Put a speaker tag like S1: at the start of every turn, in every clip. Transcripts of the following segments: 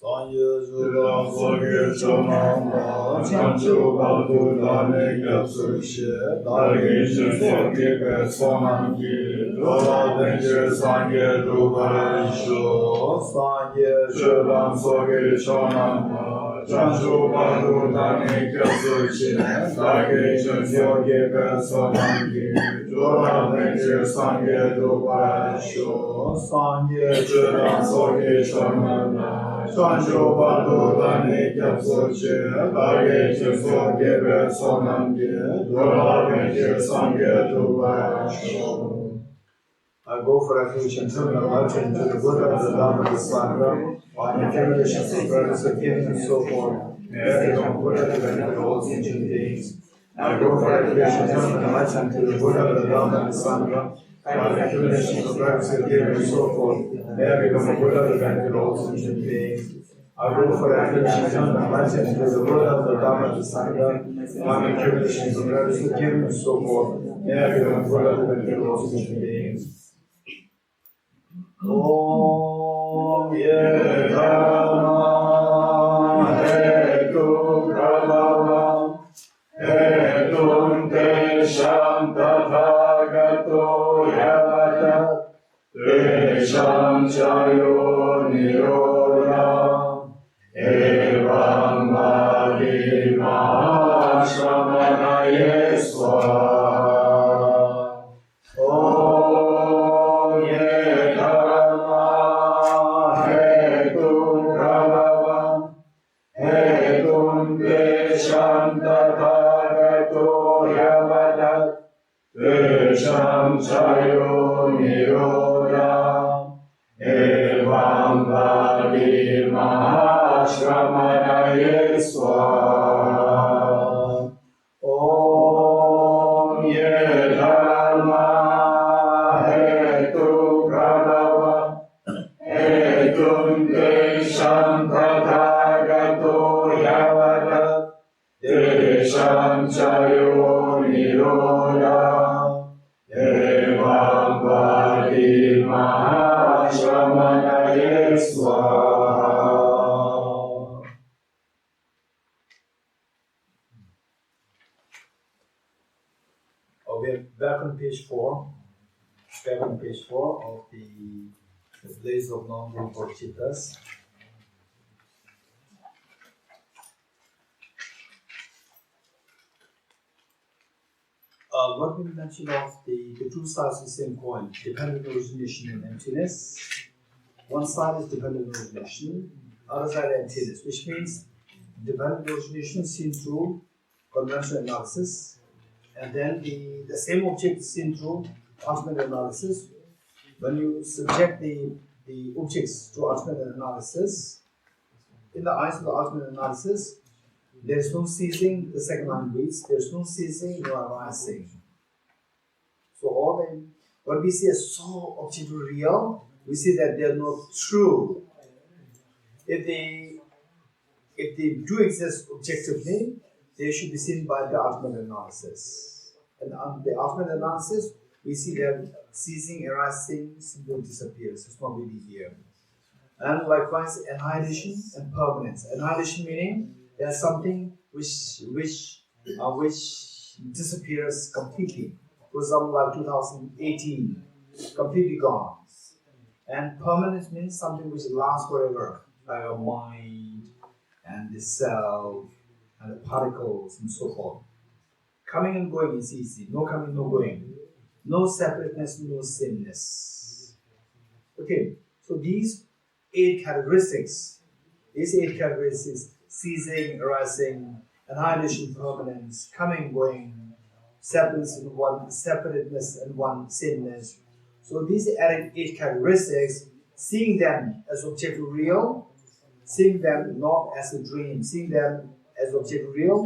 S1: Sanye Zuba Soge Chonamba Chanchu Bandu Dane Gyatsushi Dagi Soge Besonangi Dola Denje Sanye Dubarisho Sanye Chuban Soge Chonamba Chanchu Bandu Dane Gyatsushi Dagi Soge Besonangi Dola Denje Sanye Dubarisho Sanye Chuban Soge Chonamba Chanchu Bandu Dane Gyatsushi Dagi Soge Besonangi Dola Denje Sanye Dubarisho. I go for refuge and turn my life into the Buddha, the Dhamma, the Sangha, on the accumulations of brothers of giving and so forth. May I become Buddha to benefit all sentient beings. I go for refuge and turn my life into the Buddha, the Dhamma, the Sangha, on the accumulations of brothers of giving and so forth. May I become a Buddha to benefit all sentient beings. I go for refuge and turn my life into the Buddha, the Dhamma, the Sangha, on the accumulations of brothers of giving and so forth. May I become a Buddha to benefit all sentient beings. Om Ye Dhamma Hetu Prabhava Hetum Te Shantatagato Yavata Te Shanchayo Niroda Evam Bhadi Mahashramana Yeswa Chayo Niroda Evam Bhadi Mahashramana Yeswa Om Ye Dhamma Hetu Prabhava Hetum Te Shantatagato Yavata Te Shanchayo Niroda Evam Bhadi Mahashramana Yeswa. We're back on page 4. Back on page 4 of the Blaze of Non-Dual Bodhicittas. What we mentioned of the two sides of the same coin, dependent origination and emptiness. One side is dependent origination, other side emptiness, which means dependent origination seen through conventional analysis, and then the same object seen through ultimate analysis. When you subject the objects to ultimate analysis, in the eyes of the ultimate analysis, there is no ceasing, the second line reads, there is no ceasing, no arising. So what we see as so objectively real, we see that they are not true. If they do exist objectively, they should be seen by the ultimate analysis. And on the ultimate analysis, we see that ceasing, arising simply disappears. It's not really here. And likewise, annihilation and permanence. Annihilation meaning there's something which disappears completely. For example, like 2018, completely gone. And permanence means something which lasts forever, like our mind and the self and the particles and so forth. Coming and going is easy. No coming, no going. No separateness, no sameness. Okay, so these 8 characteristics, ceasing, arising, annihilation, permanence, coming, going, separateness and one sameness. So these 8 characteristics, seeing them as objectively real, seeing them not as a dream, seeing them as objectively real,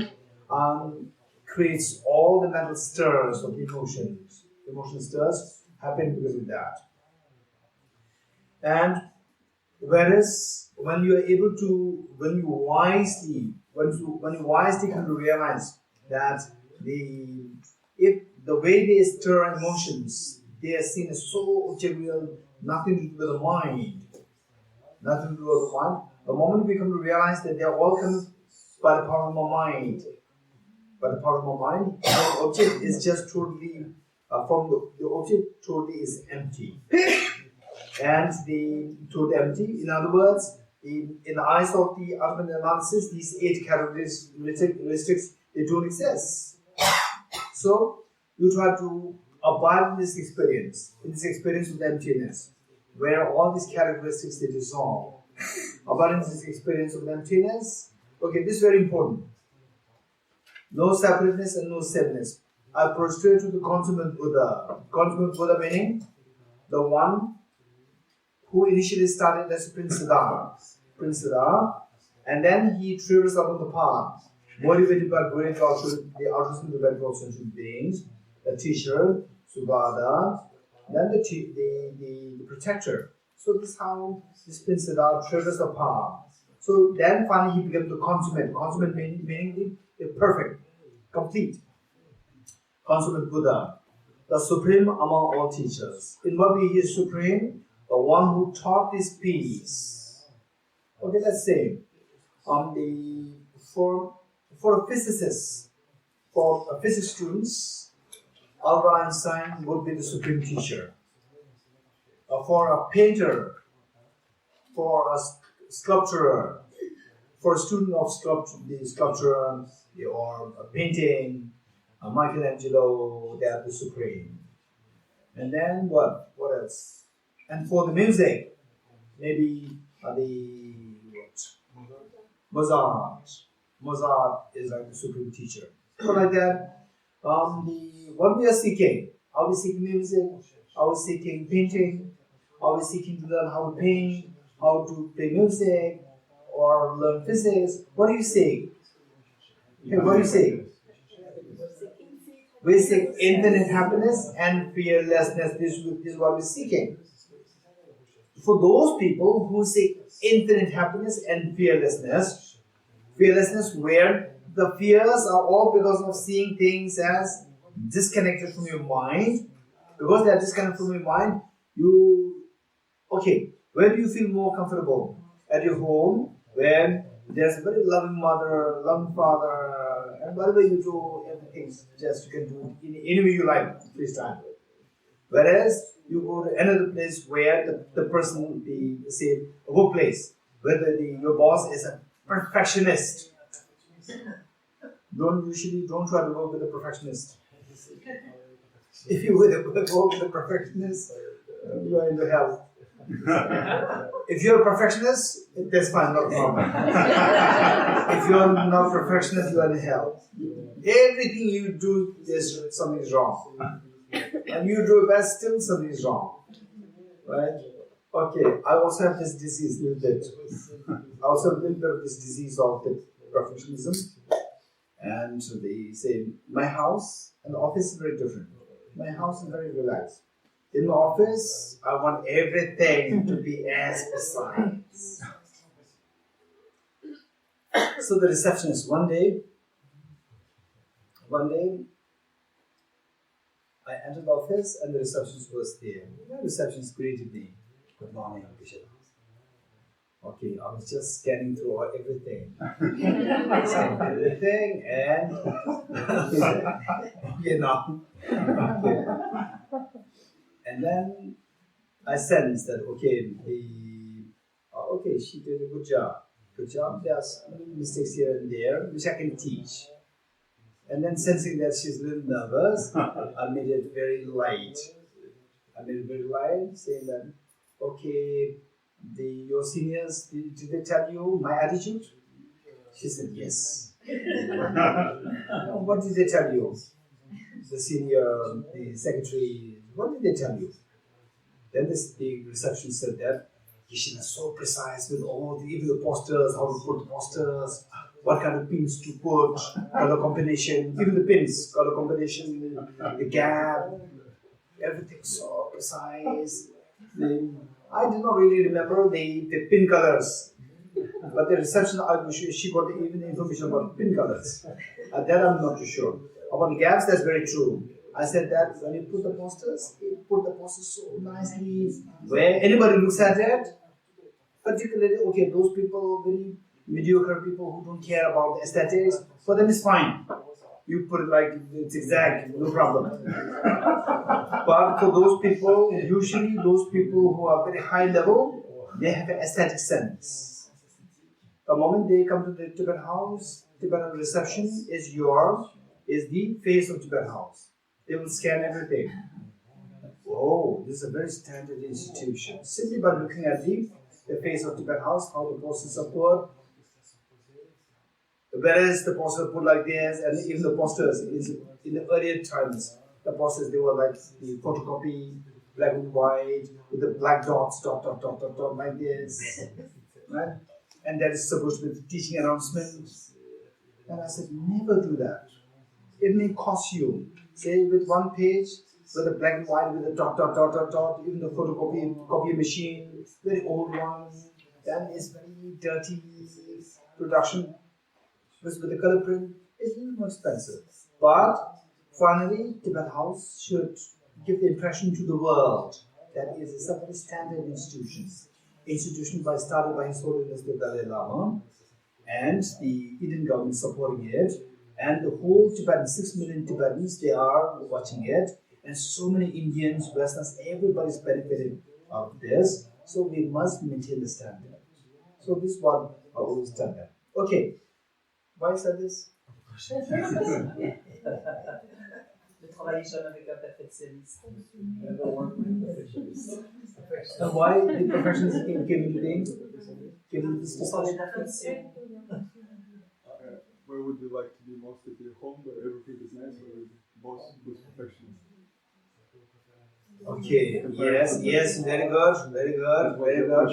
S1: creates all the mental stirs of emotions. Emotional stirs happen because of that. And whereas when you are able to, when you wisely come to realize that the way they stir emotions, they are seen as so objective, nothing to do with the mind,
S2: The moment we come to realize that they are all coming by the power of my mind, by the power of my mind, the object is just totally, the object totally is empty. And totally empty, in other words, in the eyes of the ultimate analysis, these 8 characteristics, they don't exist. So, you try to abide in this experience of emptiness, where all these characteristics, they dissolve. Abide in this experience of emptiness. Okay, this is very important. No separateness and no sameness. I prostrate to the consummate Buddha. Consummate Buddha meaning the one who initially started as Prince Siddhartha, and then he traversed along the path, motivated by great the altruism of the sentient beings, the teacher, Subhada, then the protector. So this is how this Prince Siddhartha traversed the path. So then finally he became the consummate. Consummate meaning the perfect, complete. Consummate Buddha, the supreme among all teachers. In what way he is supreme? The one who taught this peace. Okay, let's say, for a physicist, for physics students, Albert Einstein would be the supreme teacher. For a painter, for a sculptor, for a student of sculpture or a painting, Michelangelo, they are the supreme. And then what else? And for the music, maybe Mozart is like the supreme teacher. So like that, what we are seeking? Are we seeking music? Are we seeking painting? Are we seeking to learn how to paint, how to play music, or learn physics? What do you say? Hey, what do you say? We seek infinite happiness and fearlessness. This is what we're seeking. For those people who seek infinite happiness and fearlessness where the fears are all because of seeing things as disconnected from your mind. Because they are disconnected from your mind, where do you feel more comfortable? At your home, where there's a very loving mother, loving father, and whatever you do, everything just you can do any way you like, please time. Whereas you go to another place where the person, a workplace, where your boss is a perfectionist. Don't try to work with a perfectionist. If you work with a perfectionist, you are into hell. If you're a perfectionist, that's fine, not a problem. If you're not a perfectionist, you are in hell. Everything you do, something is wrong. And you do your best, still something is wrong. Right? Okay, I also have this disease a little bit. I also have a little bit of this disease of the perfectionism. And they say, my house and the office is very different. My house is very relaxed. In the office, I want everything to be as precise. So the receptionist, one day, I entered the office and the receptionist was there. The receptionist greeted me. Good morning, Geshe. Okay, I was just scanning through everything. Everything and And then I sensed that she did a good job. There's mistakes here and there, which I can teach. And then sensing that she's a little nervous, I made it very light. Saying that, your seniors, did they tell you my attitude? She said, yes. What did they tell you? The senior, the secretary, what did they tell you? Then the receptionist said that Geshe is so precise with even the posters, how to put the posters, what kind of pins to put, color combination, even the pins, color combination, the gap, everything so precise. I did not really remember the pin colors, but the reception, she got even information about pin colors. That I'm not too sure. About the gaps, that's very true. I said that when you put the posters so nicely, where anybody looks at it, particularly, okay, those people, very mediocre people who don't care about the aesthetics, for them it's fine. You put it like it's exact, no problem. But for those people, usually those people who are very high level, they have an aesthetic sense. The moment they come to the Tibetan house, Tibetan reception is the face of Tibetan house. They will scan everything. Oh, this is a very standard institution. Simply by looking at the face of Tibetan house, how the posters are put. Whereas the posters are put like this, and even the posters in the earlier times, the posters they were like the photocopy, black and white, with the black dots, dot, like this. Right? And that is supposed to be the teaching announcement. And I said, never do that. It may cost you. Say with one page, with a black and white, with a dot, even the copy machine, very old one, then it's very dirty production. With the color print, it's a little more expensive. But finally, Tibetan House should give the impression to the world that it is a very standard institution. Started by His Holiness the Dalai Lama, and the Indian government supporting it, and the whole Tibetan, 6 million Tibetans, they are watching it, and so many Indians, Westerners, everybody's benefiting out of this. So we must maintain the standard. So this is what I always tell them. Okay, why is that this?
S3: De travailler jamais avec un perfectionniste.
S2: And why the perfectionism came into being? Came into this discussion?
S1: Where would you like to be most at your home where everything is nice, or both perfectionist?
S2: Okay, yes, very good,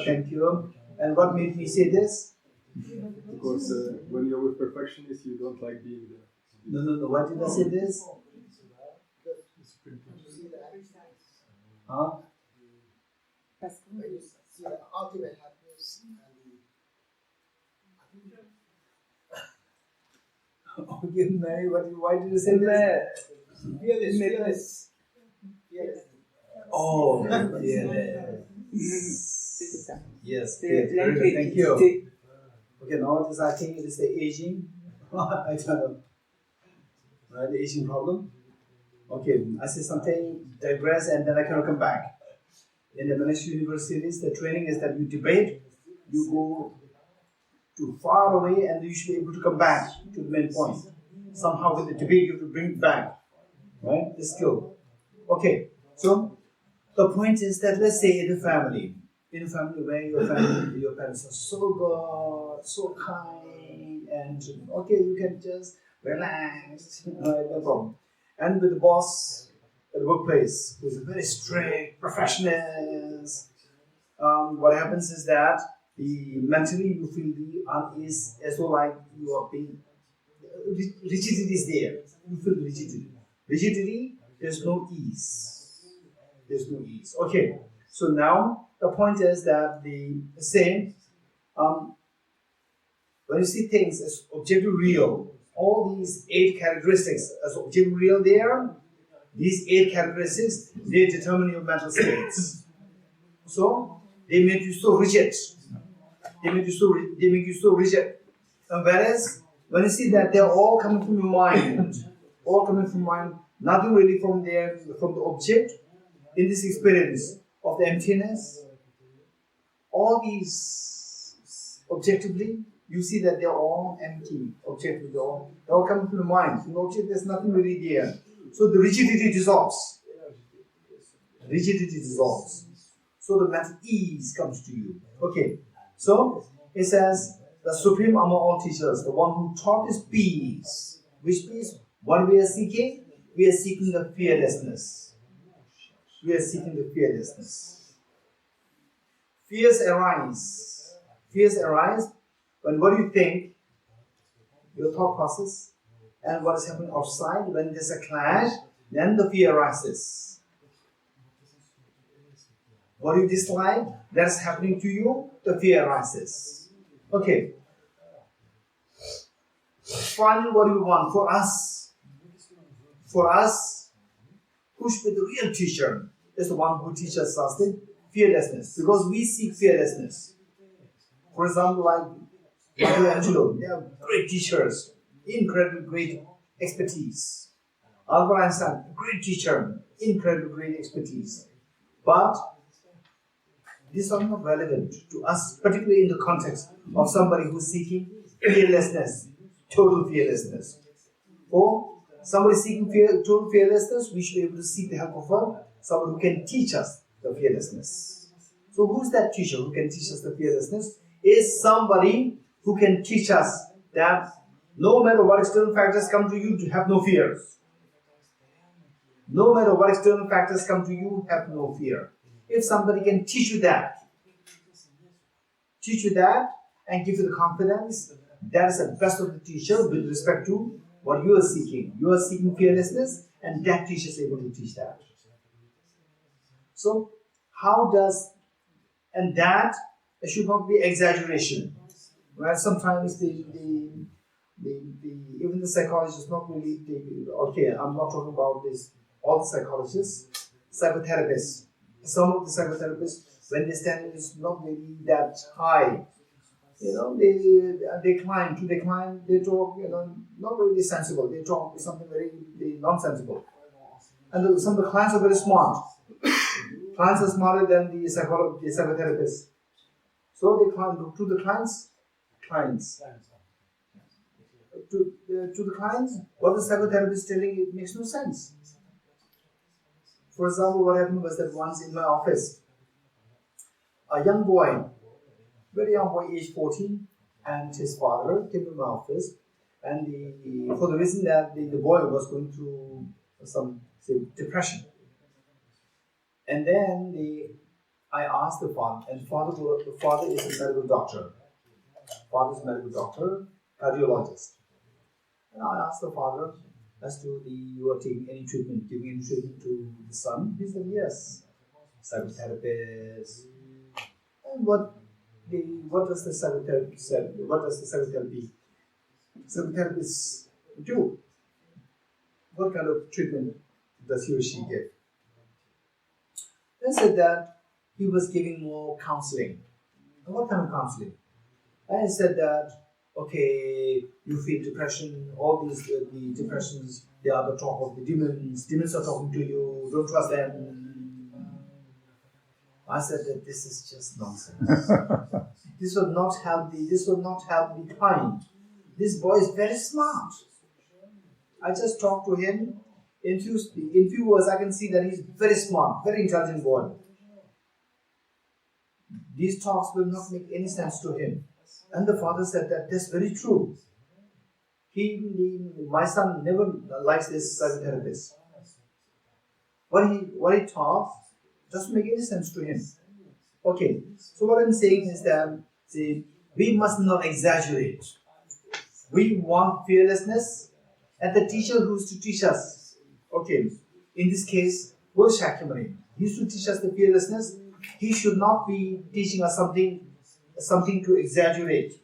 S2: thank you. And what made me say this?
S1: Because when you're with perfectionists, you don't like being there.
S2: No, why did I say this? Huh?
S4: The ultimate happiness
S2: Okay, Mary, why did you say this?
S4: fearless.
S2: Oh, yes, very good, thank you. Okay, now I think it is the aging. I don't know. Right, the aging problem. Okay, I say something, digress, and then I cannot come back. In the Malaysian universities, the training is that you debate, you go too far away, and you should be able to come back to the main point. Somehow with the debate, you have to bring it back. Right? The skill. Okay, so the point is that let's say in a family where your parents are so good, so kind, and okay, you can just relax, right, no problem. And with the boss at the workplace, who's a very strict perfectionist, what happens is that mentally you feel the unease, as though like you are being rigidity is there. You feel rigidity. Rigidity, there's no ease. Okay, so now the point is that the same, when you see things as objectively real, all these 8 characteristics as objectively real there, these 8 characteristics, they determine your mental states. So, they make you so rigid. And whereas, when you see that they're all coming from your mind, nothing really from the object, in this experience of the emptiness, all these objectively, you see that they're all empty. Objectively, they're all coming from the mind. In the object, there's nothing really there. So the rigidity dissolves. So the mental ease comes to you. Okay, so it says, the supreme among all teachers, the one who taught is peace. Which peace? What we are seeking? We are seeking the fearlessness. Fears arise when what you think, your thought process, and what is happening outside, when there's a clash, then the fear arises. What you dislike, that's happening to you, the fear arises. Okay. Finally, what do we want? For us, who should be the real teacher is the one who teaches us the fearlessness, because we seek fearlessness. For example, like Michelangelo, they are great teachers, incredibly great expertise. Albert Einstein, great teacher, incredibly great expertise. But these are not relevant to us, particularly in the context of somebody who's seeking fearlessness, total fearlessness. Or somebody seeking total fearlessness, we should be able to seek the help of someone who can teach us the fearlessness. So who's that teacher who can teach us the fearlessness? Is somebody who can teach us that no matter what external factors come to you, to have no fears. No matter what external factors come to you, have no fear. If somebody can teach you that and give you the confidence, that is the best of the teacher with respect to what you are seeking. You are seeking fearlessness, and that teacher is able to teach that. So, and that should not be exaggeration. Right? Sometimes even the psychologists not really, okay, I'm not talking about this, all the psychologists, psychotherapists. Some of the psychotherapists, when their standard is not really that high, they climb, they talk, not really sensible. They talk something very nonsensical. And some of the clients are very smart. Clients are smarter than the psychotherapists. So they climb to the clients. To the clients, what the psychotherapist is telling, it makes no sense. For example, what happened was that once in my office, a young boy, very young boy, age 14, and his father came to my office, and for the reason that the boy was going through some depression. And then I asked the father, and the father is a medical doctor. Father is a medical doctor, cardiologist. And I asked the father as to you are taking any treatment, giving any treatment to the son. He said yes. Psychotherapist. And what does the psychotherapy say? What does the psychotherapist do? What kind of treatment does he or she give? They said that he was giving more counseling. And what kind of counseling? And he said that, okay, you feel depression, all these the depressions, they are the talk of the demons. Demons are talking to you, don't trust them. I said that this is just nonsense. This will not help the client. This boy is very smart. I just talked to him. In few words, I can see that he's very smart, very intelligent boy. These talks will not make any sense to him. And the father said that that's very true. My son never likes this psychotherapist. What he talks doesn't make any sense to him. Okay, so what I'm saying is that we must not exaggerate. We want fearlessness, and the teacher who's to teach us, okay, in this case, Gueshe Damdul, he used to teach us the fearlessness. He should not be teaching us something to exaggerate.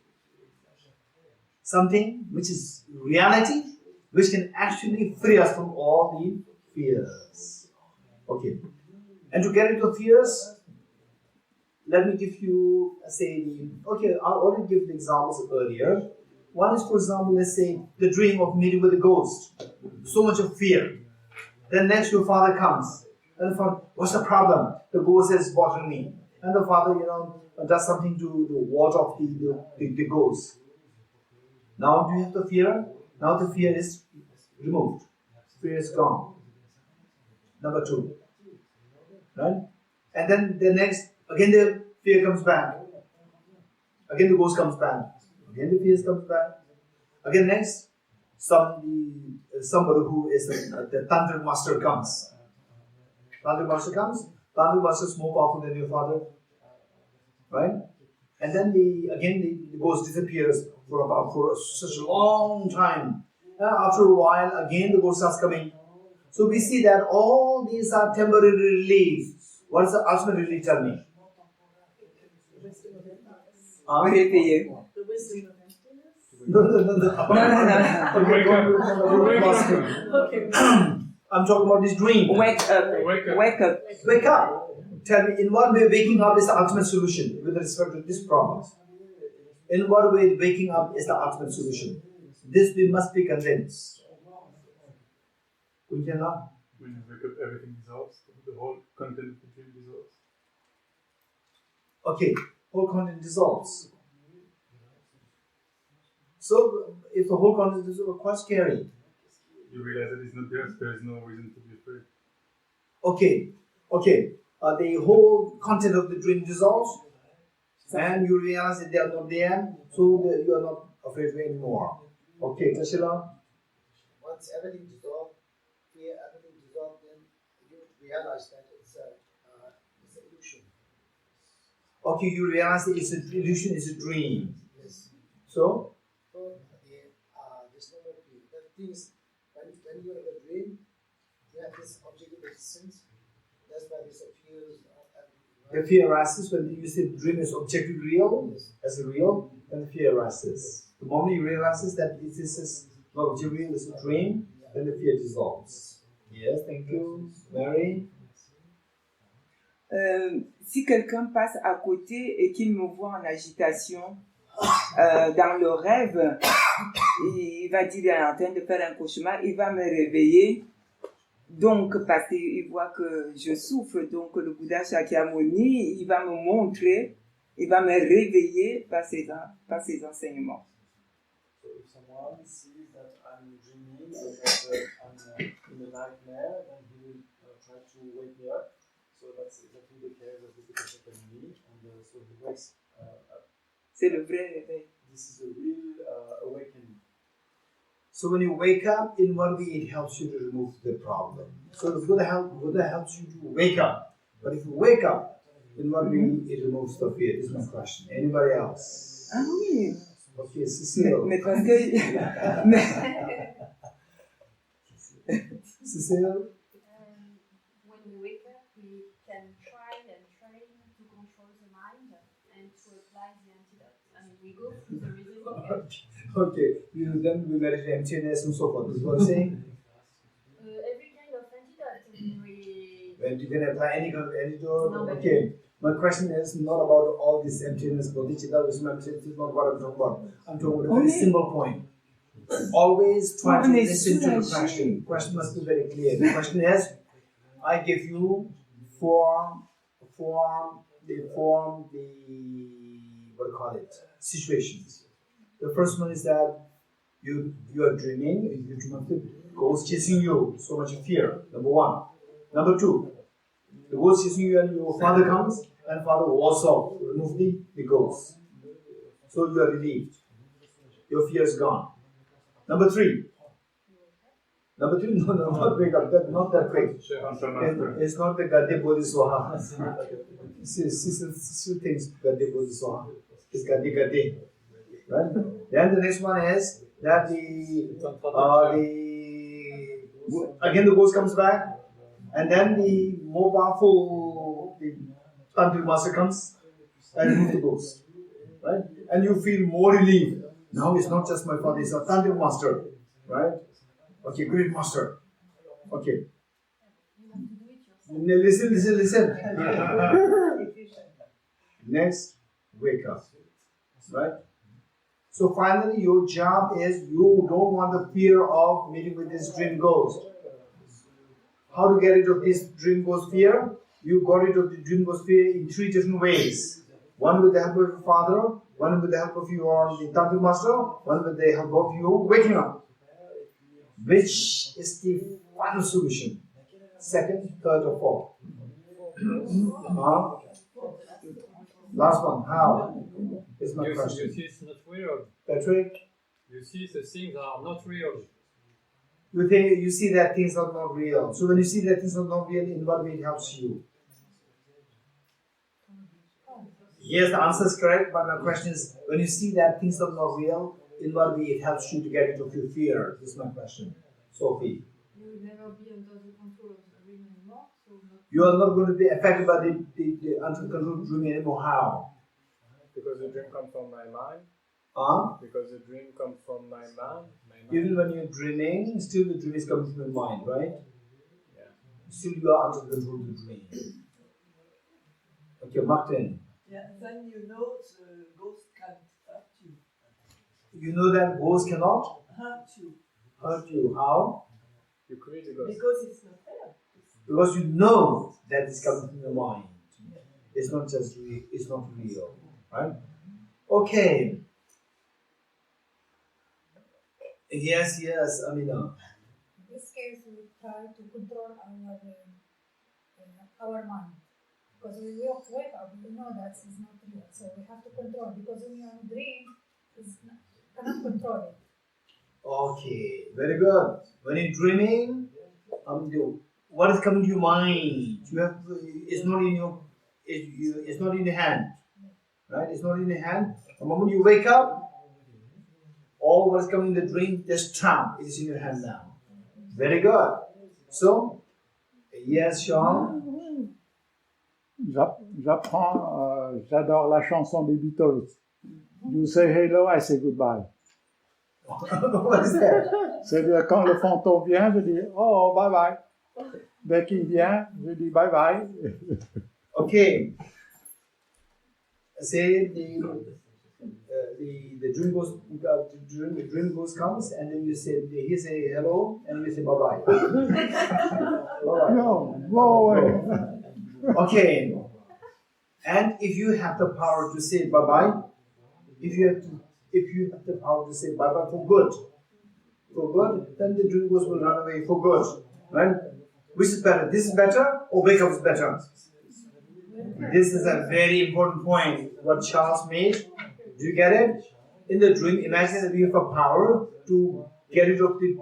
S2: Something which is reality, which can actually free us from all the fears. Okay. And to get rid of fears, let me give you, I already gave the examples earlier. One is, for example, let's say, the dream of meeting with a ghost. So much of fear. Then next your father comes. And the father, what's the problem? The ghost is bothering me. And the father, does something to ward off the ghost. Now do you have the fear? Now the fear is removed. Fear is gone. Number 2. Right? And then the next, again the fear comes back. Again the ghost comes back. Again the fear comes back. Again next, somebody who is the Tantric master comes. Tantric master is more powerful than your father. Right? And then the ghost disappears for such a long time. After a while, again the ghost starts coming. So we see that all these are temporary relief. What is the ultimate relief? Tell me.
S3: The wisdom of emptiness?
S2: No.
S3: Okay.
S2: I'm talking about this dream. Wake up. Tell me, in what way waking up is the ultimate solution with respect to this problem? In what way waking up is the ultimate solution? This we must be convinced. We cannot.
S1: When you wake up, everything dissolves. The whole content of the dream dissolves.
S2: Okay, whole content dissolves. So, if the whole content dissolves, quite scary.
S1: You realize that it's not there, so there is no reason to be afraid.
S2: Okay. The whole content of the dream dissolves, and you realize that they are not there, so you are not afraid anymore. Okay, Tashila?
S4: Once everything dissolved, fear, everything dissolved, then you realize that it's an illusion.
S2: Okay, you realize that it's an illusion, it's a dream.
S4: Yes.
S2: So?
S4: So there's no more fear. The things, when you're in a dream, you have this objective existence. That's why this appears.
S2: The fear arises when you see the dream is objectively real, as a real, then the fear arises. The moment you realize that this is not objectively real, it's a dream, then the fear dissolves. Yes, thank you. Mary?
S5: Si quelqu'un passe à côté et qu'il me voit en agitation dans le rêve, il va dire qu'il est en train de faire un cauchemar, il va me réveiller. Donc, parce qu'il voit que je souffre, donc le Bouddha Shakyamuni, il va me montrer, il va me réveiller par ses enseignements.
S6: So if someone sees that I'm dreaming or that I'm in a nightmare, then he will try to wake me up. So that's exactly the case of the Buddha Shakyamuni, and so he wakes up.
S5: C'est le vrai réveil.
S6: This is a real awakening.
S2: So when you wake up, in one way it helps you to remove the problem. So the Buddha helps you to wake up. But if you wake up, in one way it removes the fear. This is my question. Anybody else?
S5: Ah oui.
S2: Okay, Cecile.
S5: Mais parce que...
S2: Cecile?
S7: When we wake up, we can try and train to control the mind and to apply the antidote. I mean, we go through the reasoning.
S2: Okay, then we manage emptiness and so forth. This is what I'm saying.
S7: Every kind of antidote.
S2: When you can apply any kind of antidote.
S7: No,
S2: Okay. My question is not about all this emptiness, bodhicitta, this is not what I'm talking about. I'm talking about a very simple point. Always try to listen to the question. The question must be very clear. The question is, I give you situations. The first one is that you are dreaming, you dream of the ghost chasing you, so much fear, number one. Number two, the ghost chasing you and your father comes, and father also remove the ghost. So you are relieved. Your fear is gone. Number three, no, not wake up, not that quick. It's not the Gadde Bodhiswaha. Still thinks Gadde Bodhiswaha. It's Gadde. Right? Then the next one is that again the ghost comes back, and then the more powerful tantric master comes and removes the ghost. Right? And you feel more relief. Now it's not just my father, it's a tantric master. Right? Okay, great master. Okay. Listen. Next, wake up. Right? So finally, your job is you don't want the fear of meeting with this dream ghost. How to get rid of this dream ghost fear? You got rid of the dream ghost fear in three different ways. One with the help of your father, one with the help of your tantric master, one with the help of you waking up. Which is the final solution? Second, third, or fourth? Last one, how? Is my question.
S8: You see it's not real.
S2: Patrick?
S8: You see the things are not real.
S2: You see that things are not real. So when you see that things are not real, in what way it helps you? Yes, the answer is correct, but my question is, when you see that things are not real, in what way it helps you to get rid of your fear? This is my question. Sophie.
S7: You will never be under the control of the dream anymore. So
S2: You are not going to be affected by the uncontrolled dream anymore. How?
S6: Because the dream comes from my mind. Because the dream comes from my mind.
S2: Even when you're dreaming, still the dream is coming from your mind, right?
S6: Yeah.
S2: Still you are under the control of the dream. Okay, Martin.
S9: Yeah, then you know the ghost can't hurt you.
S2: you know that ghost cannot
S3: Hurt you.
S2: hurt you. How?
S8: You create a ghost.
S3: Because it's not there.
S2: Because you know that it's coming from your mind. It's not just it's not real, right? Okay. Yes, Amina.
S9: In this case, we try to control our mind. Because we wake up, we know that is not real. So we have to control. Because when you're in a dream, cannot control it.
S2: Okay, very good. When you're dreaming, what is coming to your mind? You have it's not in your it's not in your hand, right? It's not in your hand. The moment you wake up, all what is coming in the dream, just tram. It is in your hand now. Very good. So, yes, Sean.
S10: J'adore la chanson des Beatles. You say hello, I say goodbye.
S2: What is that?
S10: C'est-à-dire quand le fantôme vient, je dis oh bye bye. Dès qu'il vient, je dis bye bye.
S2: Okay. Say the dream ghost the dream ghost comes and then he say hello and you say bye bye.
S10: No, go away.
S2: Okay. And if you have the power to say bye bye, if you have the power to say bye bye for good, then the dream ghost will run away for good. Right? Which is better? This is better or wake up is better? This is a very important point. What Charles made. Do you get it? In the dream, imagine that we have a power to get rid of the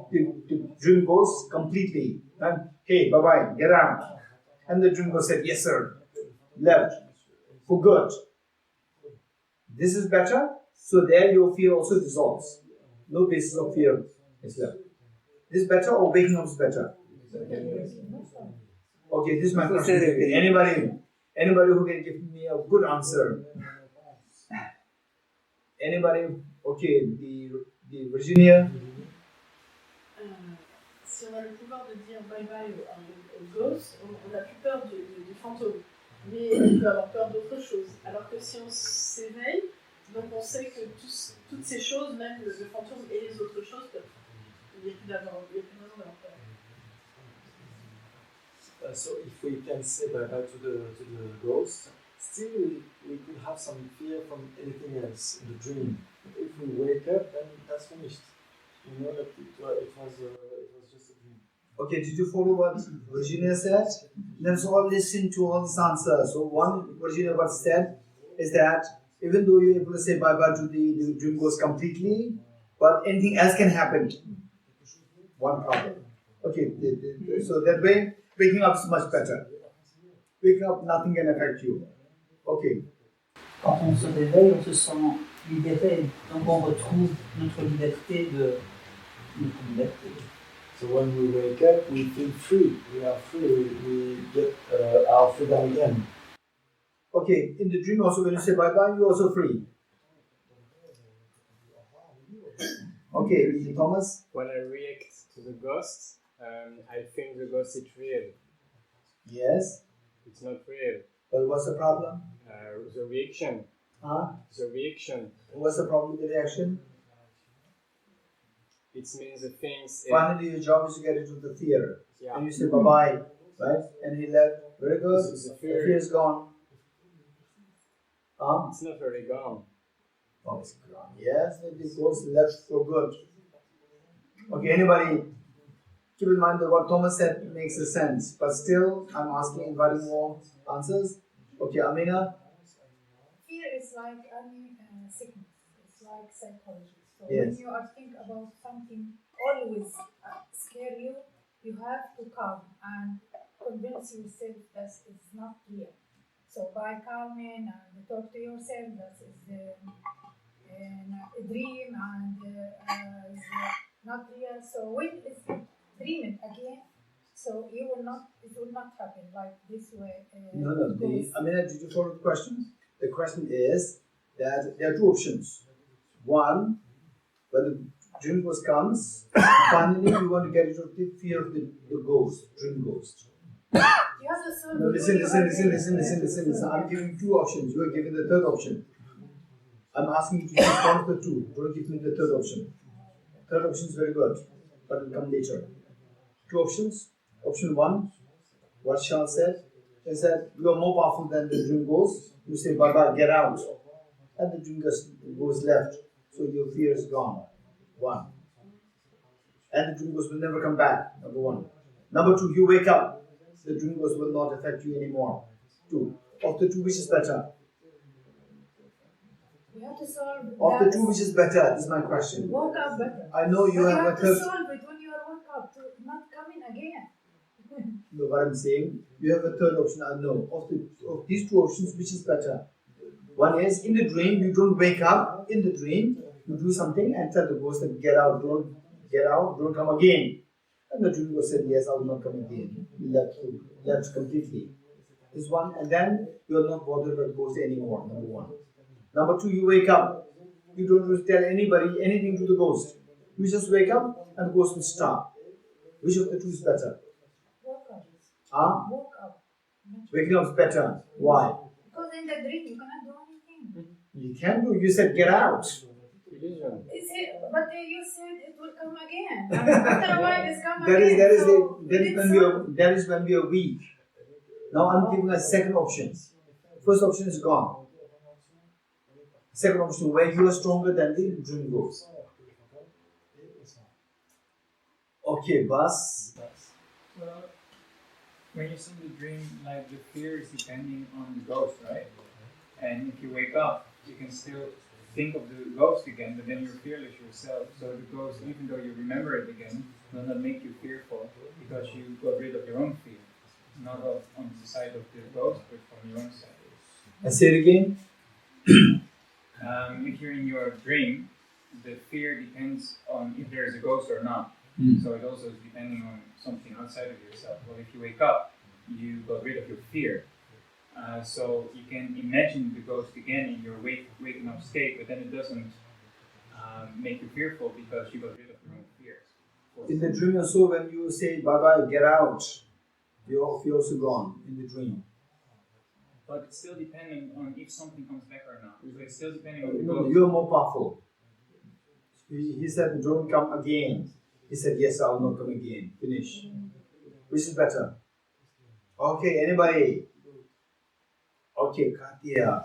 S2: dream ghost completely. And hey, bye bye, get out. And the dream ghost said, yes, sir. Left. For good. This is better. So there your fear also dissolves. No basis of fear is left. This is better or waking up is better? Okay, this is my question. Anybody who can give me a good answer? Anybody? Okay, the Virginia.
S3: Si on a le pouvoir de dire bye bye au ghost, on n'a plus peur du fantôme. Mais on peut avoir peur d'autre chose. Alors que si on s'éveille, donc on sait que toutes ces choses, même le fantôme et les autres choses, il n'y a plus raison d'avoir peur.
S6: So if we can say bye bye to the ghost, still we could have some fear from anything else in the dream. But if we wake up, then that's finished. You know that it was just a dream.
S2: Okay, did you follow what Virginia said? Let's all listen to all these answers. So one, Virginia what said is that even though you're able to say bye bye to the dream ghost completely, but anything else can happen. One problem. Okay, so that way waking up is much better. Waking up, nothing can affect you. Okay.
S11: Quand on se réveille, on se sent libéré, donc on retrouve notre liberté.
S6: So when we wake up, we feel free. We are free. We get our freedom again.
S2: Okay, in the dream also when you say bye bye, you're also free. Okay, Thomas?
S8: When I react to the ghost, I think the ghost is real.
S2: Yes.
S8: It's not real.
S2: But what's the problem?
S8: The reaction.
S2: Huh?
S8: The reaction.
S2: What's the problem with the reaction?
S8: It means the things.
S2: Finally, your job is to get into the fear.
S8: Yeah.
S2: And you say bye bye, right? And he left. Very good.
S8: The
S2: fear is gone. Huh?
S8: It's not really gone.
S2: Oh, it's gone. Yes, it goes left for good. Okay, anybody? Keep in mind that what Thomas said makes a sense, but still, I'm inviting more answers. Okay, Amina?
S9: Fear is like any sickness. It's like psychology. So
S2: Yes.
S9: when you are thinking about something always scare you, you have to calm and convince yourself that it's not real. So by calming and talk to yourself that is a dream and is not real. So when it's dreaming again, so it will not happen like this way.
S2: No. Amina, did you follow the question? The question is that there are two options. One, when the dream ghost comes, finally you want to get rid of the fear of the ghost, dream ghost.
S9: You have to solve
S2: No, listen. I'm giving two options. You are giving the third option. I'm asking you to choose one of the two. Don't give me the third option. Third option is very good, but it will come later. Two options. Option one, what Shah said, he said, you are more powerful than the dream ghost. You say, Baba, get out. And the dream ghost left. So your fear is gone. One. And the dream ghost will never come back. Number one. Number two, you wake up. The dream ghost will not affect you anymore. Two. Of the two, which is better?
S9: We have to solve
S2: Of the
S9: that.
S2: two, which is better? This is my question.
S9: Woke up better.
S2: I know you
S9: But
S2: have a
S9: to
S2: third.
S9: solve it when you are woke up, to not coming again.
S2: No, what I'm saying, you have a third option. I know. Of these two options, which is better? One is in the dream, you don't wake up. In the dream, you do something and tell the ghost that get out, don't come again. And the dream ghost said, yes, I will not come again. He left completely. This one, and then you are not bothered by the ghost anymore. Number one. Number two, you wake up. You don't tell anybody anything to the ghost. You just wake up and the ghost will stop. Which of the two is better?
S9: Woke up.
S2: Huh?
S9: Woke up.
S2: Waking up is better. Why?
S9: Because in the dream you cannot do anything.
S2: You can do. You said get out.
S9: But you said it will come again. And after a while it's come again.
S2: That is when we are weak. Now I'm giving a second option. First option is gone. Second option, where you are stronger than the dream ghost. Okay, Bas.
S12: Well, when you see the dream, like the fear is depending on the ghost, right? And if you wake up, you can still think of the ghost again, but then you're fearless yourself. So the ghost, even though you remember it again, will not make you fearful because you got rid of your own fear. Not on the side of the ghost, but from your own side.
S2: I say it again.
S12: If you're in your dream, the fear depends on if there is a ghost or not. So it also is depending on something outside of yourself. Well, if you wake up, you got rid of your fear. So you can imagine the ghost again in your waking up state, but then it doesn't make you fearful because you got rid of your own fears.
S2: In the dream also, when you say bye-bye, get out, your fear also gone in the dream.
S12: But it's still depending on if something comes back or not. So it's still depending on the
S2: No,
S12: ghost.
S2: you're more powerful. He said, don't come again. He said, yes, I will not come again. Finish. Which is better? Okay, anybody? Okay, Katia.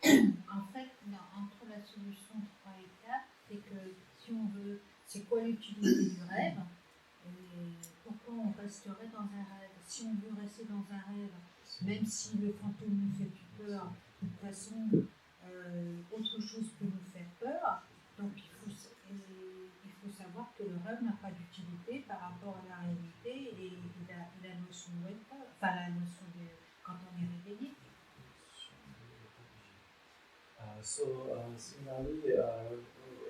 S13: En fait, entre la solution 3 et 4, c'est que si on veut, c'est quoi l'utilité du rêve et pourquoi on resterait dans un rêve. Si on veut rester dans un rêve, même si le fantôme nous fait plus peur, de toute façon, autre chose peut nous faire peur. Donc il faut savoir que le rêve n'a pas d'utilité par rapport à la réalité et la notion de peur, enfin la notion de quand on est réveillé.
S6: Similarly,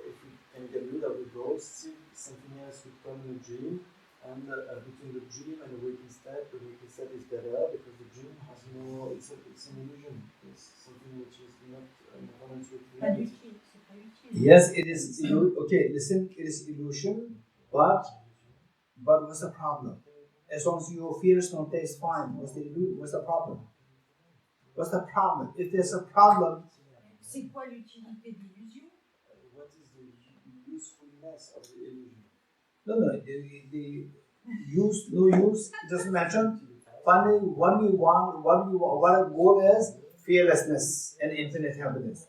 S6: if we can get rid of the ghost, something else would come in the dream, and between the dream and the waking state is better because the dream has no, it's an illusion. It's something which is not in accordance with reality.
S2: Yes, it is. Okay, listen, it is illusion, but what's the problem? As long as your fear is not there, it's fine. What's the problem? What's the problem? If there's a problem,
S13: c'est quoi l'utilité de l'illusion?
S6: What is the usefulness of the illusion?
S2: No, the use, no use, it doesn't matter. Finally, what our goal is fearlessness and infinite happiness.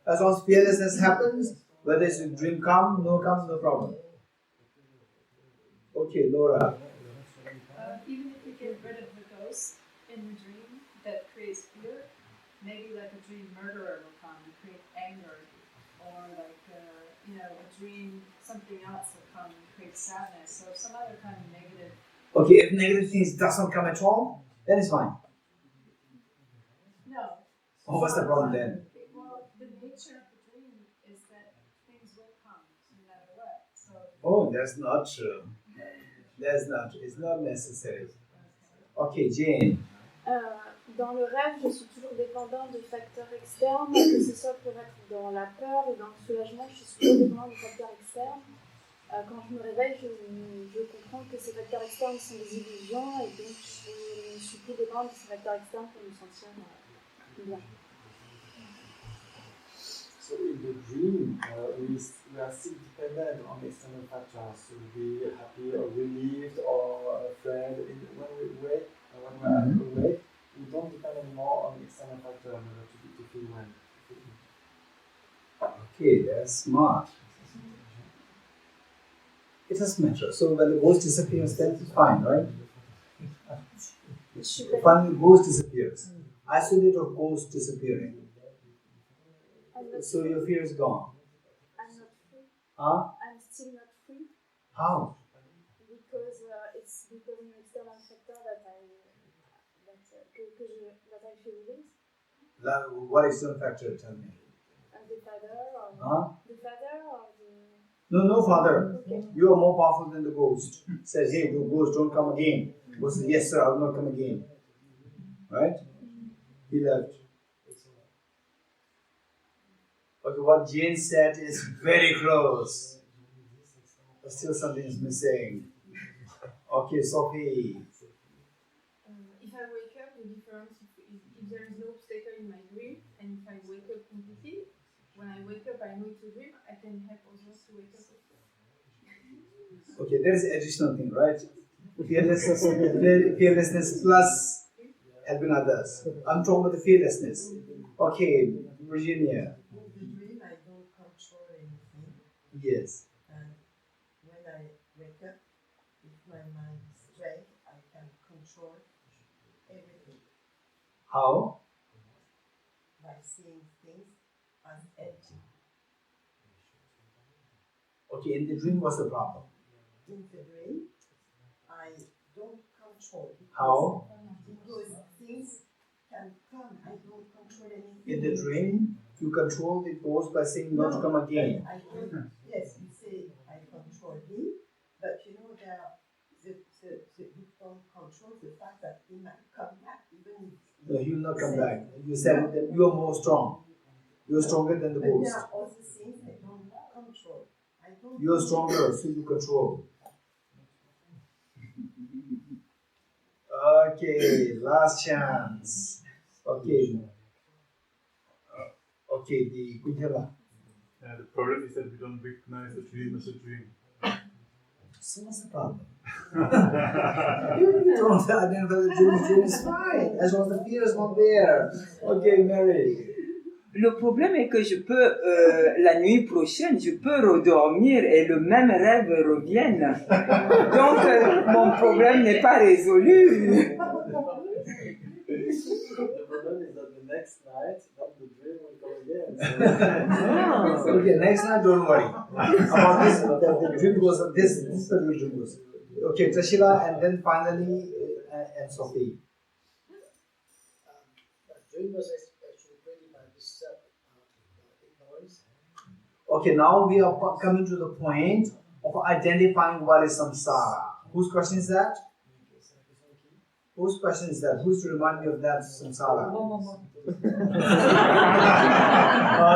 S2: As long as fearlessness happens, whether it's a dream come, no problem. Okay, Laura.
S3: Even if we get rid of the ghost in the dream that creates fear, maybe like a dream murderer will come and create anger, or like a dream something else will come and create sadness. So some other kind of negative.
S2: Okay, if negative things doesn't come at all, then it's fine.
S3: No.
S2: Oh, what's the problem then?
S3: Well, the nature of the dream is that things will come no matter what. So.
S2: Oh, that's not true. It's not necessary. Okay, Jane.
S14: Dans le rêve, je suis toujours dépendant de facteurs externes, que ce soit pour être dans la peur ou dans le soulagement, je suis toujours dépendant de facteurs externes. Quand je me réveille, je comprends que ces facteurs externes sont des illusions et donc je ne suis plus dépendante de ces facteurs externes pour me sentir bien.
S6: So in the dream, we are still dependent on external factors to be happy or relieved or afraid. When we wake, when we are awake, we don't depend anymore on external factors in order to feel well.
S2: Okay, that's smart. It doesn't matter. So when the ghost disappears, then it's fine, right? Finally, the ghost disappears. Isolate of ghost disappearing. So your fear is gone.
S14: I'm not free.
S2: Huh?
S14: I'm still not free.
S2: How?
S14: Because it's because of an external factor that I feel this.
S2: What external factor? Tell me.
S14: The father or the father or the.
S2: No father.
S14: Okay.
S2: You are more powerful than the ghost. Says, hey, the ghost, don't come again. Ghost says, yes, sir, I will not come again. Right? He left. Okay, what Jane said is very close. But still something is missing. Okay, Sophie.
S3: If I wake up, the difference if there is no obstacle in my dream, and if I wake up completely, when I wake up, I know it's a dream, I can help others to wake up also.
S2: Okay, there is additional thing, right? Fearlessness plus helping others. I'm talking about the fearlessness. Okay, Virginia.
S15: In the dream, I don't control anything.
S2: Yes.
S15: And when I wake up, if my mind is straight, I can control everything
S2: How?
S15: by seeing things as empty.
S2: Okay, in the dream, what's the problem?
S15: In the dream, I don't control.
S2: How?
S15: Because things can come, I don't control anything.
S2: In the dream, you control the ghost by saying not to come again.
S15: I don't, yes, you say I control him, but you know you don't control the fact that he might come back even if.
S2: No, he will not come back. You said that you are more strong. You are stronger than the
S15: But
S2: ghost.
S15: there are other things I don't control.
S2: You are stronger, so you control. Okay, last chance. Okay. Okay, the Kuntala.
S1: The problem is that we don't recognize a dream as a dream.
S2: So what's the problem? You don't identify the dream is fine, as long as the fear is not there. Okay, Mary.
S5: Le problème est que je peux, la nuit prochaine, je peux redormir et le même rêve revienne. Donc, mon problème n'est pas résolu.
S6: The problem is that the next night, not the dream will come again. So.
S2: Okay, next night, don't worry. About this, the dream goes, this particular dream goes. Okay, Trashila, and then finally, and Sophie.
S4: The dream was actually created by this ignorance.
S2: Okay, now we are coming to the point of identifying what is samsara. Whose question is that? Whose question is that? Who's to remind me of that samsara?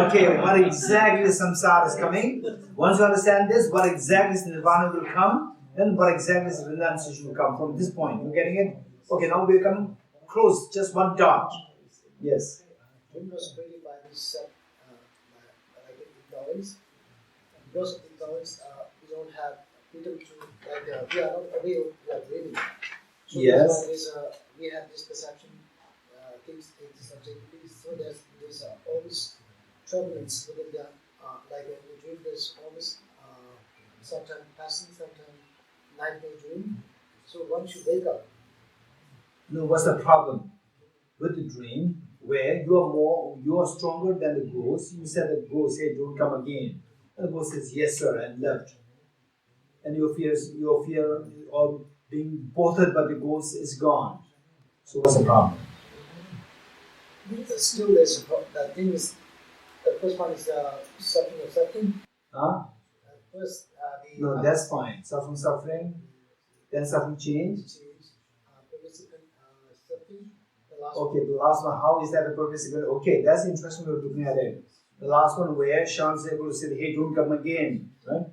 S2: Okay, what exactly is samsara is coming? Once you understand this, what exactly is nirvana will come, then what exactly is renunciation will come from this point. You getting it? Okay, now we come close, just one dot. Yes.
S4: Dream was created by this ignorance. Because of ignorance, we don't have freedom to, we are not aware of we are dreaming. So
S2: yes.
S4: We have this perception, things subjectively. So there's always turbulence within the, like in the dream, there's always sometimes passing, sometimes nightmare dream. So once you wake up.
S2: No, what's the problem with the dream? Where you are stronger than the ghost. You said the ghost, hey, don't come again. And the ghost says, yes, sir, and left. And your fear of being bothered by the ghost is gone. So what's the problem?
S4: Still, there's that thing is, the first one is suffering of suffering.
S2: Huh?
S4: First,
S2: no, that's fine. Suffering, then suffering change. Okay, the last one, how is that a progressive? Okay, that's interesting way of looking at it. The last one where Sean said, hey, don't come again, right?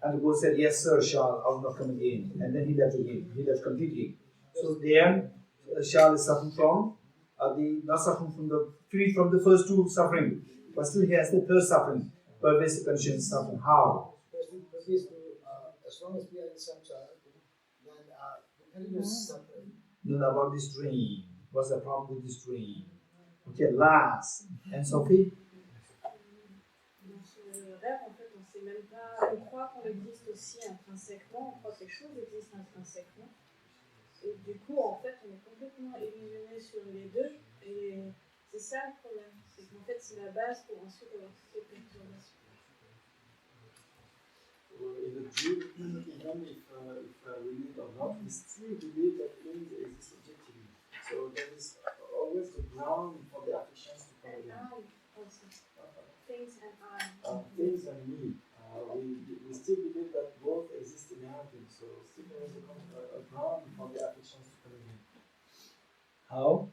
S2: And the ghost said, yes, sir, Sean, I will not come again. And then he left again. He left completely. So there, Sean is suffering from not suffering from the free from the first two suffering, but still he has the third suffering, pervasive conditioned suffering. How?
S4: As long as we are in samsara, then the continuous suffering.
S2: Then about this dream. What's the problem with this dream? Okay, last. And Sophie?
S3: Dans ce rêve, en fait, on sait même pas. On croit qu'on existe aussi intrinsèquement, on croit que les choses existent intrinsèquement. Et du coup, en fait, on est complètement illusionné sur les deux. Et c'est ça le problème. C'est qu'en fait, c'est la base pour ensuite avoir toutes les perturbations.
S6: In the dream, even if we live or not, we still believe that things exist objectively. So there is always the ground for the affections to come in.
S3: Things and I.
S6: Things and me. We still believe that both exist inherently. So still there is a ground for the affections to come in.
S2: How?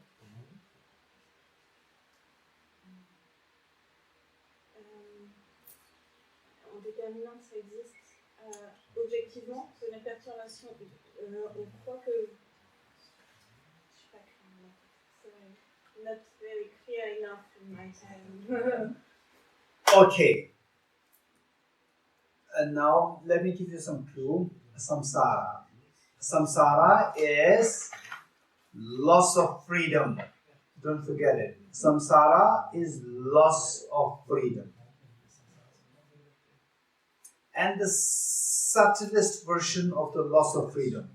S3: En déterminant que ça existe objectivement, que les perturbations, on croit que. Je sais pas comment. C'est not very clear enough in my time.
S2: Okay. And now let me give you some clue. Samsara. Samsara is loss of freedom. Don't forget it. Samsara is loss of freedom. And the subtlest version of the loss of freedom.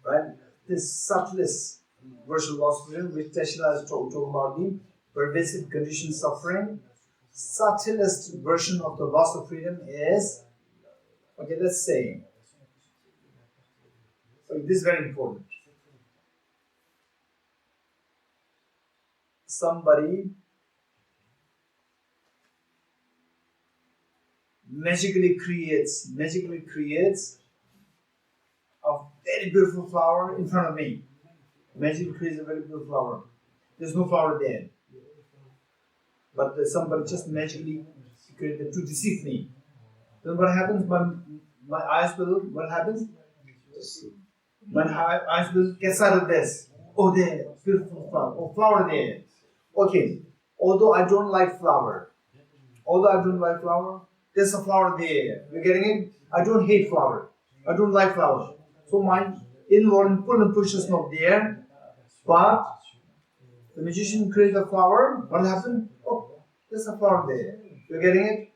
S2: Right? This subtlest version of loss of freedom, which Teshila is talking about, the pervasive conditioned suffering. Subtlest version of the loss of freedom is, okay, let's say, so this is very important. Somebody magically creates a very beautiful flower in front of me. Magically creates a very beautiful flower. There's no flower there. But somebody just magically created to deceive me. Then what happens? My eyes will, what happens? My eyes will get sight of this. Oh, there, beautiful flower. Oh, flower there. Okay, although I don't like flower, there's a flower there. You're getting it? I don't hate flower. I don't like flower. So my involved pull and push is not there. But the magician created a flower. What happened? Oh, there's a flower there. You're getting it?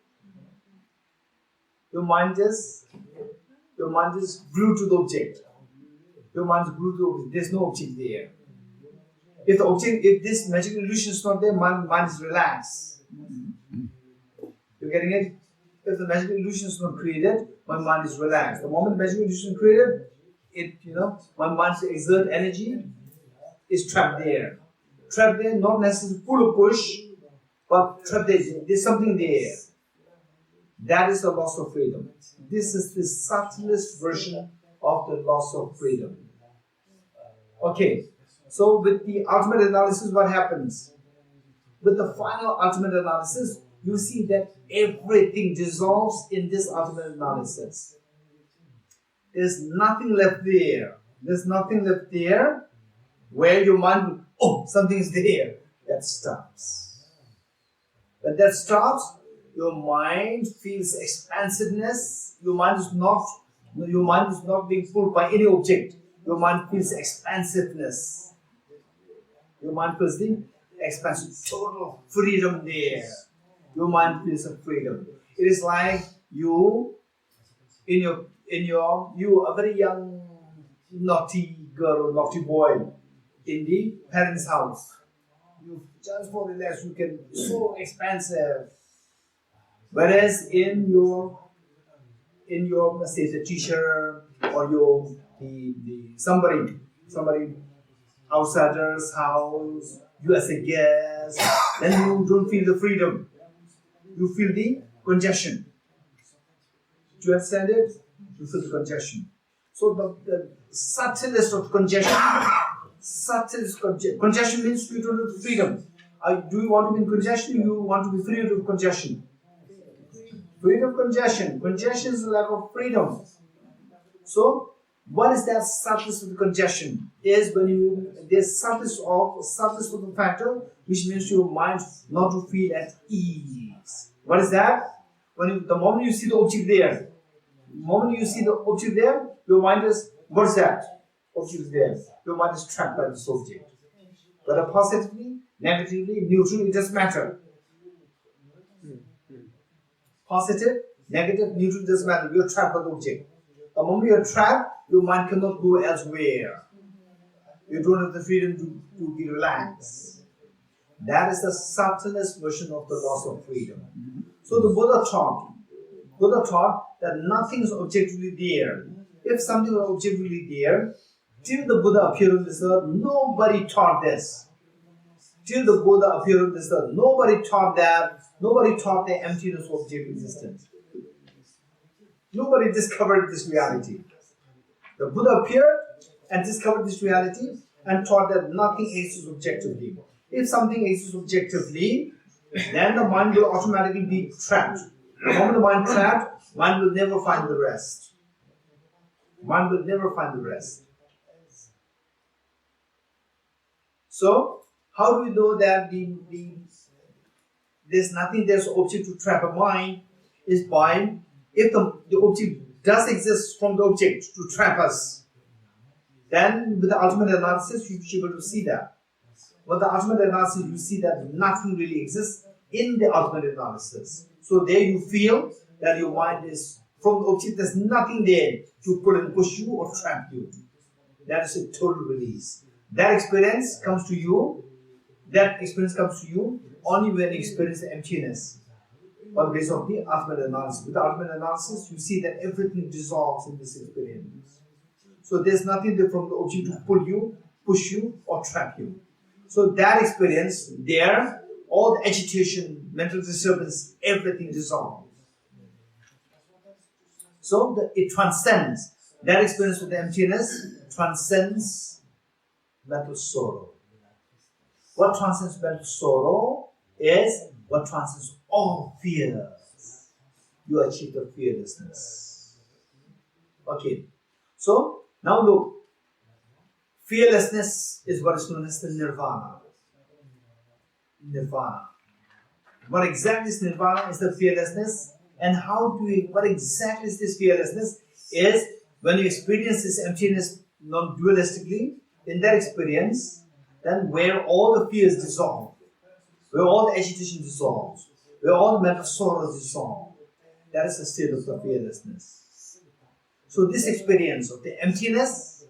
S2: Your mind is glued to the object. Your mind is glued to the object. There's no object there. If this magical illusion is not there, my mind is relaxed. You're getting it? If the magical illusion is not created, my mind is relaxed. The moment the magical illusion is created, my mind's exert energy is trapped there. Trapped there, not necessarily full of push, but trapped there. There's something there. That is the loss of freedom. This is the subtlest version of the loss of freedom. Okay. So with the ultimate analysis, what happens? With the final ultimate analysis, you see that everything dissolves in this ultimate analysis. There's nothing left there. There's nothing left there where your mind will, oh, something is there. That stops. When that stops, your mind feels expansiveness. Your mind is not being pulled by any object. Your mind feels expansiveness. Your mind feels the expansion, total freedom there. Your mind feels of freedom. It is like you, you a very young, naughty girl or naughty boy in the parents' house. You just for relax, you can so expansive. Whereas in your let's say the teacher or somebody outsider's house, you as a guest, then you don't feel the freedom. You feel the congestion. Do you understand it? You feel the congestion. So the subtlest of congestion, congestion means you don't have freedom. Do you want to be in congestion? You want to be free of congestion. Freedom of congestion. Congestion is a lack of freedom. So What is that substance of the congestion? Is when there's substance of the factor, which means your mind not to feel at ease. What is that? The moment you see the object there, your mind is, what is that? Object is there. Your mind is trapped by this object. Whether positively, negatively, neutral, it doesn't matter. Positive, negative, neutral, it doesn't matter. You're trapped by the object. The moment you're trapped, your mind cannot go elsewhere. You don't have the freedom to be relaxed. That is the subtlest version of the loss of freedom. So the Buddha taught that nothing is objectively there. If something is objectively there, till the Buddha appeared on this earth, nobody taught this. Till the Buddha appeared on this earth, nobody taught that. Nobody taught the emptiness of object existence. Nobody discovered this reality. The Buddha appeared and discovered this reality and taught that nothing exists objectively. If something exists objectively, then the mind will automatically be trapped. The moment the mind is trapped, mind will never find the rest. Mind will never find the rest. So, how do we know that there's nothing there's object to trap a mind? Is by, if the object does exist from the object to trap us, then with the ultimate analysis you should be able to see that. With the ultimate analysis you see that nothing really exists in the ultimate analysis. So there you feel that your mind is, from the object there's nothing there to pull and push you or trap you. That is a total release. That experience comes to you only when you experience the emptiness on the basis of the ultimate analysis. With the ultimate analysis, you see that everything dissolves in this experience. So there's nothing there from the object to pull you, push you, or trap you. So that experience, there, all the agitation, mental disturbance, everything dissolves. So it transcends. That experience of the emptiness transcends mental sorrow. What transcends mental sorrow is what transcends all fears. You achieve the fearlessness. Okay. So, now look. Fearlessness is what is known as the nirvana. Nirvana. What exactly is nirvana? Is the fearlessness. And what exactly is this fearlessness? Is when you experience this emptiness non-dualistically, in that experience, then where all the fears dissolve, where all the agitation dissolves, where all the mental sorrows dissolve, that is the state of the fearlessness. So this experience of the emptiness,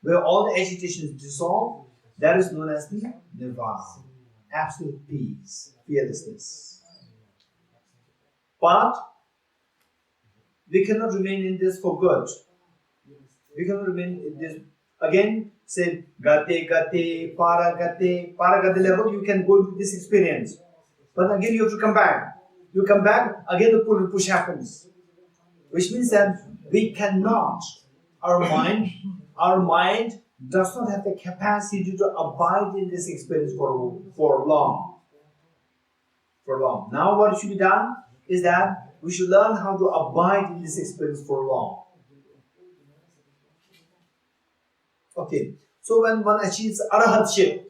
S2: where all the agitation is dissolved, that is known as the nirvana, absolute peace, fearlessness. But we cannot remain in this for good. We cannot remain in this. Again, say gate, para level, you can go to this experience. But again, you have to come back. You come back, again the pull and push happens. Which means that we cannot, our mind does not have the capacity to abide in this experience for long. Now what should be done is that we should learn how to abide in this experience for long. Okay, so when one achieves arahatship,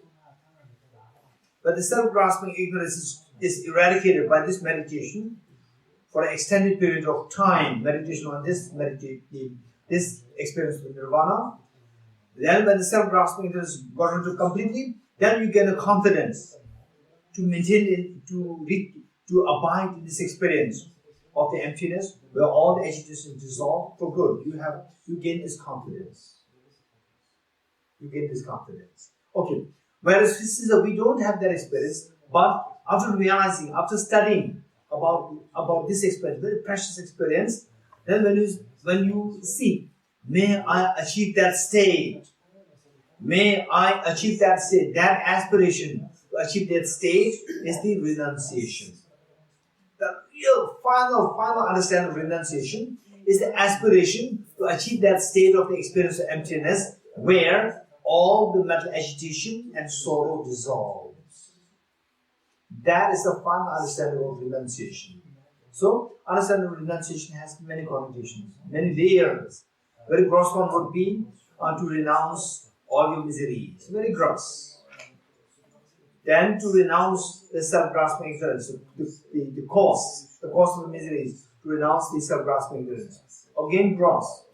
S2: when the self-grasping ignorance is eradicated by this meditation for an extended period of time, meditation on this experience of nirvana, then when the self-grasping ignorance is got into completely, then you gain a confidence to maintain, to abide in this experience of the emptiness, where all the agitation is dissolved for good. You gain this confidence. You get this confidence. Okay. Whereas we don't have that experience, but after realizing, after studying about this experience, very precious experience, then when you see, may I achieve that state. May I achieve that state. That aspiration to achieve that state is the renunciation. The real final understanding of renunciation is the aspiration to achieve that state of the experience of emptiness where all the mental agitation and sorrow dissolves. That is the final understanding of renunciation. So, understanding of renunciation has many connotations, many layers. Very gross one would be to renounce all your miseries. Very gross. Then to renounce the self-grasping ignorance, the cause of the miseries, to renounce the self-grasping ignorance. Again gross.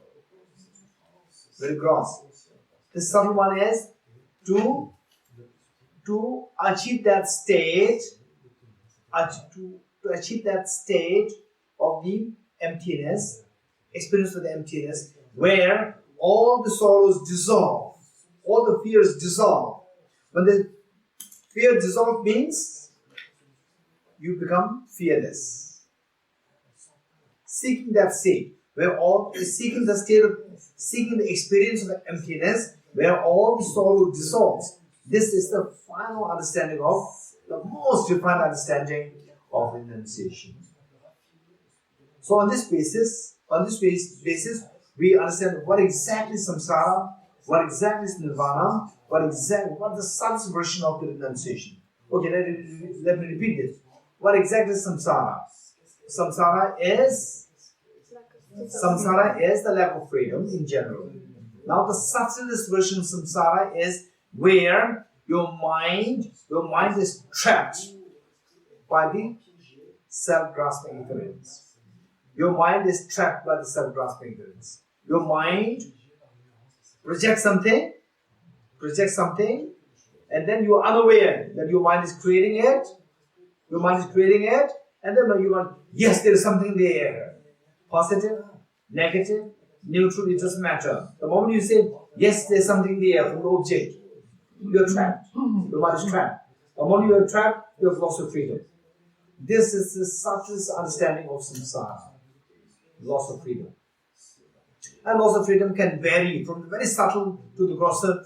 S2: Very gross. The subtle one is to achieve that state, to achieve that state of the emptiness, experience of the emptiness, where all the sorrows dissolve, all the fears dissolve. When the fear dissolve means you become fearless. Seeking that state, where all seeking the experience of the emptiness, where all the sorrow dissolves. This is the final understanding of the most refined understanding of renunciation. So on this basis, we understand what exactly is samsara, what exactly is nirvana, what the subtle version of the renunciation. Okay, let me repeat this. What exactly is samsara? Samsara is the lack of freedom in general. Now the subtlest version of samsara is where your mind is trapped by the self-grasping ignorance. Your mind is trapped by the self-grasping ignorance. Your mind projects something, and then you are unaware that your mind is creating it. Your mind is creating it, and then you want, yes, there is something there. Positive, negative, neutral, it doesn't matter. The moment you say, yes, there's something there from the object, you're trapped. Your mind is trapped. The moment you are trapped, you have lost your freedom. This is the subtlest understanding of samsara. Loss of freedom. And loss of freedom can vary from the very subtle to the grosser.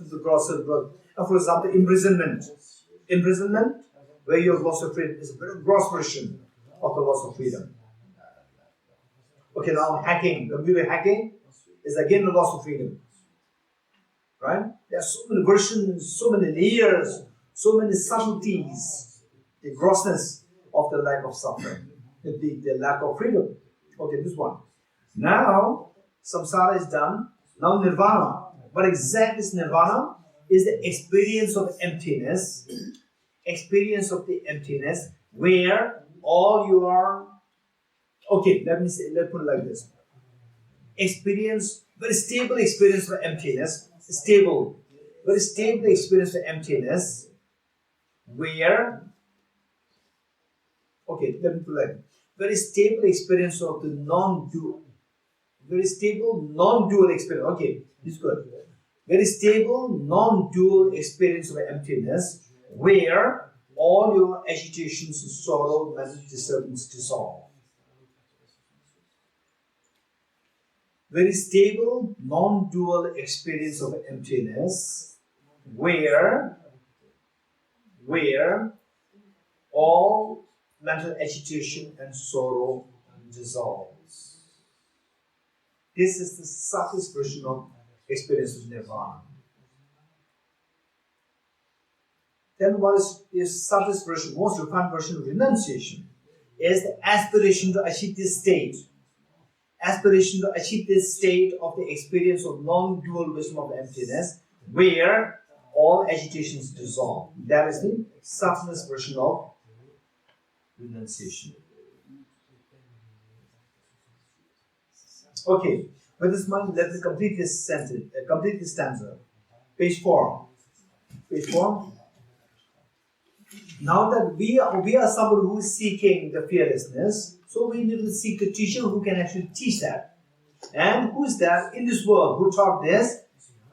S2: And for example, imprisonment. Imprisonment, where you have loss of freedom, is a very gross version of the loss of freedom. Okay, now hacking, computer hacking is again the loss of freedom. Right? There are so many versions, so many layers, so many subtleties, the grossness of the lack of suffering, the lack of freedom. Okay, this one. Now, samsara is done. Now nirvana. What exactly is nirvana? Is the experience of emptiness. Experience of the emptiness where all you are. Okay, let's put it like this. Experience, very stable experience of emptiness. Stable, very stable experience of emptiness where. Okay, let me put it like this. Very stable experience of the non-dual. Very stable non-dual experience. Okay, this is good. Very stable non-dual experience of emptiness where all your agitations, sorrow, mental disturbance dissolve. Very stable non-dual experience of emptiness where all mental agitation and sorrow dissolves. This is the subtlest version of experience of nirvana. Then what is the subtlest version, most refined version of renunciation? Is the aspiration to achieve this state. Aspiration to achieve this state of the experience of non-dual wisdom of emptiness, where all agitations dissolve. That is the subtlest version of renunciation. Okay, with this mind, let us complete this sentence, complete this stanza. Page 4. Page 4. Now that we are somebody who is seeking the fearlessness, so we need to seek a teacher who can actually teach that. And who is that in this world who taught this?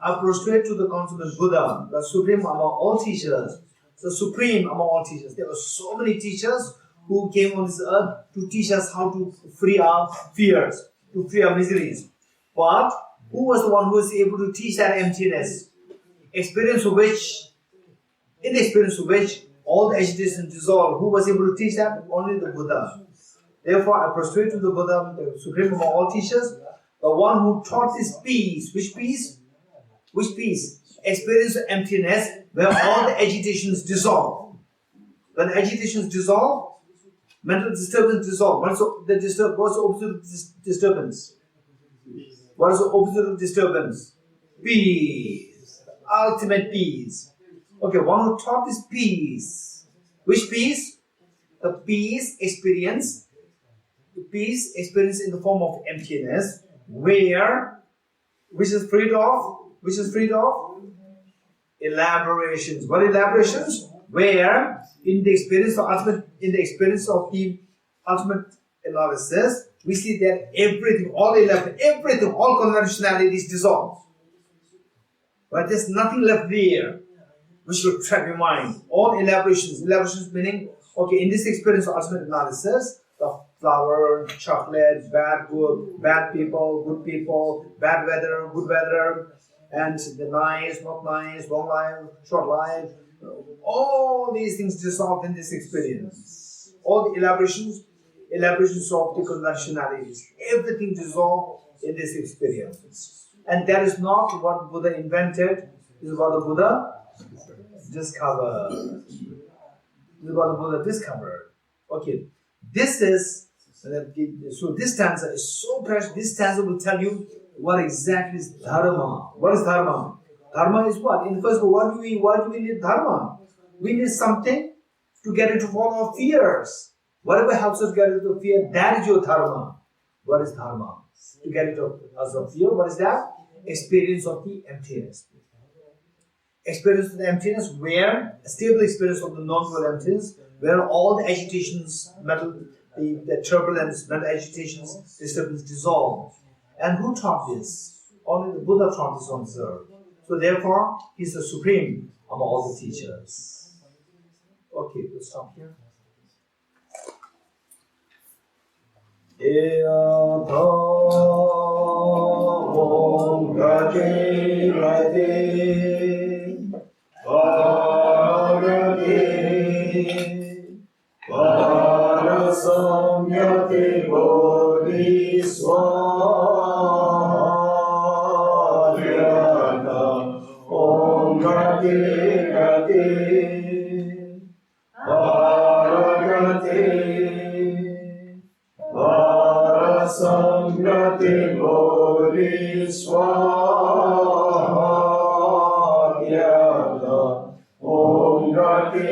S2: I prostrate to the consummate Buddha, the supreme among all teachers. The supreme among all teachers. There were so many teachers who came on this earth to teach us how to free our fears, to free our miseries. But who was the one who was able to teach that emptiness? Experience of which, in the experience of which, all the agitation dissolved. Who was able to teach that? Only the Buddha. Therefore, I prostrate to the Buddha, the supreme among all teachers, the one who taught this peace. Which peace? Which peace? Experience of emptiness, where all the agitations dissolve. When agitations dissolve, mental disturbance dissolve. What's the opposite of disturbance? What is the opposite of disturbance? Peace. Ultimate peace. Okay, one who taught is peace. Which peace? The peace experience. The peace experience in the form of emptiness, which is freed of elaborations. What elaborations? Where in the experience of the ultimate analysis, we see that everything, all conventionality is dissolved. But there's nothing left there which will trap your mind. All elaborations meaning, okay, in this experience of ultimate analysis, the flower, chocolate, bad people, good people, bad weather, good weather, and the nice, not nice, long life, short life, all these things dissolved in this experience. All the elaborations of the conventionalities, everything dissolved in this experience. And that is not what Buddha invented, this is what the Buddha discovered. Okay, this is, so this stanza is so precious. This stanza will tell you what exactly is dharma. What is dharma? Dharma is what? In the first place, why do we need dharma? We need something to get rid of all our fears. Whatever helps us get rid of fear, that is your dharma. What is dharma? To get rid of us of fear, what is that? Experience of the emptiness. Experience of the emptiness, where a stable experience of the non-dual emptiness, where all the agitations, the turbulence, mental agitations, disturbance dissolve. And who taught this? Only the Buddha taught this on this earth. So therefore, he is the supreme among all the teachers. Okay, we'll stop here. Om Gati Parasamyate Bodhiswatyana Om Gati Paragati Parasamyate Bodhiswatyana Om Gati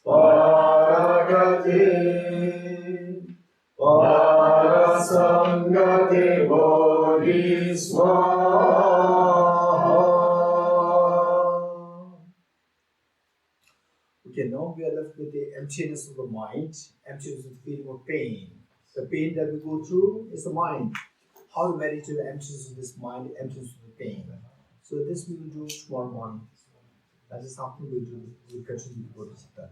S2: Paragati Parasamgati Bodhiswaha. Okay, now we are left with the emptiness of the mind, emptiness of the feeling of pain. The pain that we go through is the mind. How to meditate the emptiness of this mind, the emptiness of the pain. So this we will do tomorrow morning. That is something we will do. We will continue with Bodhicitta.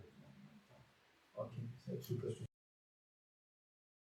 S2: Okay, thank you.